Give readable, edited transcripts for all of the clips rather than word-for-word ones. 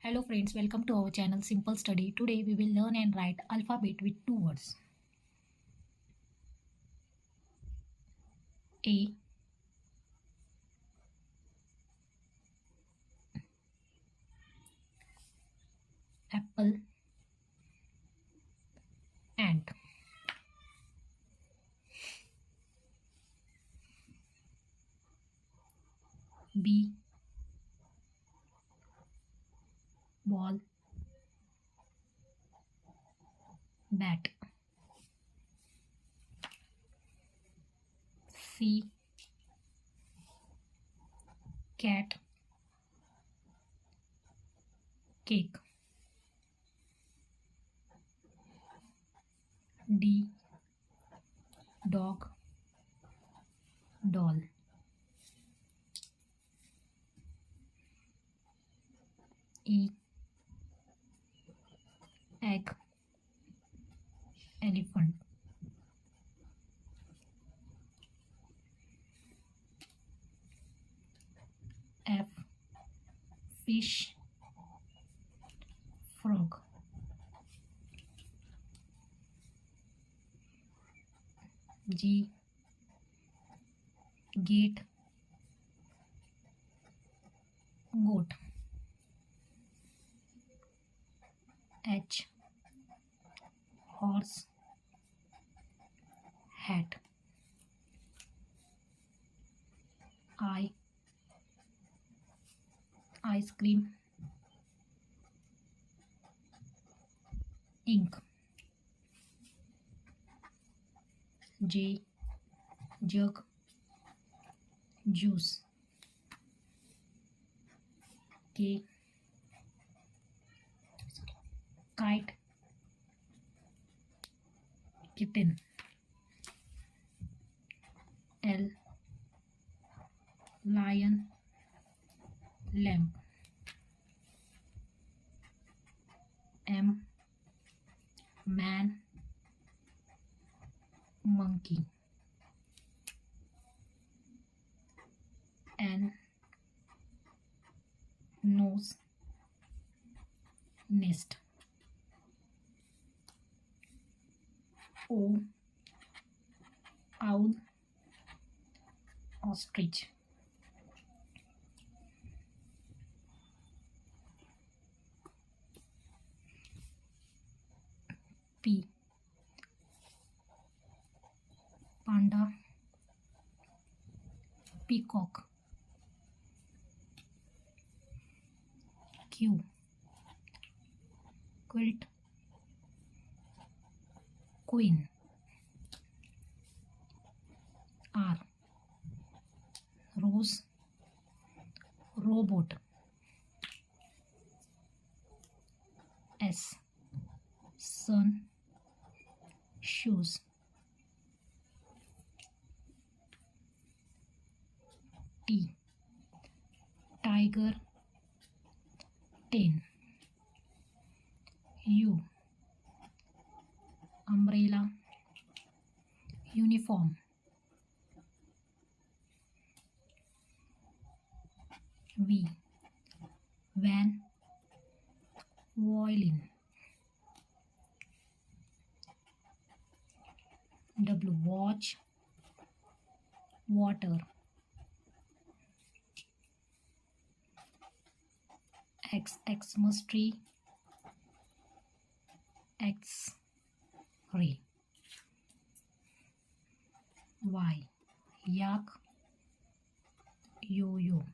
Hello friends, welcome to our channel Simple Study. Today we will learn and write alphabet with two words. A, apple, ant. B, ball, bat. C, cat, cake. D, dog, doll. E, egg, elephant. F, fish, frog. G, gate, goat. H, horse, hat. I, ice cream, ink. J, jug, juice. K, kite, kitten. L, lion, lamp. M, man, monkey. N, nose, nest. O, owl, ostrich. P, panda, peacock. Q, quilt, queen. R, rose, robot. S, sun, shoes. T, tiger, ten. U, umbrella, uniform. V, van, violin. W, watch, water. X, Xmas tree, X-ray. Y, yak, yo-yo.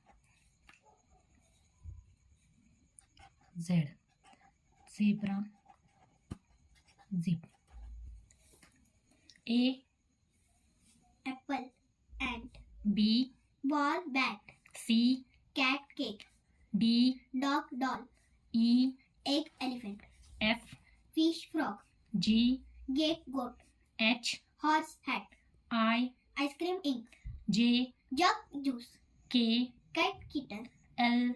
Z, zebra, zip. A, Apple, ant. B, Ball, bat. C, Cat, cake. D, Dog, doll. E, Egg, elephant. F, Fish, frog. G, Gate, goat. H, Horse, hat. I, Ice cream, ink. J, Jug, juice. K, Kite, kitten. L,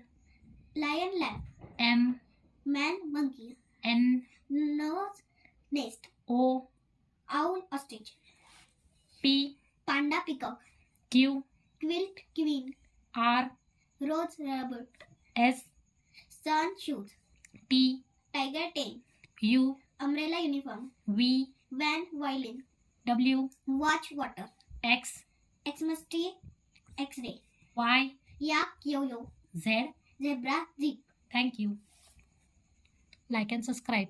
Lion, lamb. M, Man, monkey. N, Nose, nest. O, Owl, ostrich. P, Panda, peacock. Q, Quilt, queen. R, Rose, rabbit. S, Sun, shoes. T, tiger tail, U, umbrella uniform, V, van violin, W, watch water, X, Xmas tree, X-ray, Y, yak yo-yo, Z. zebra zip. Thank you. Like and subscribe.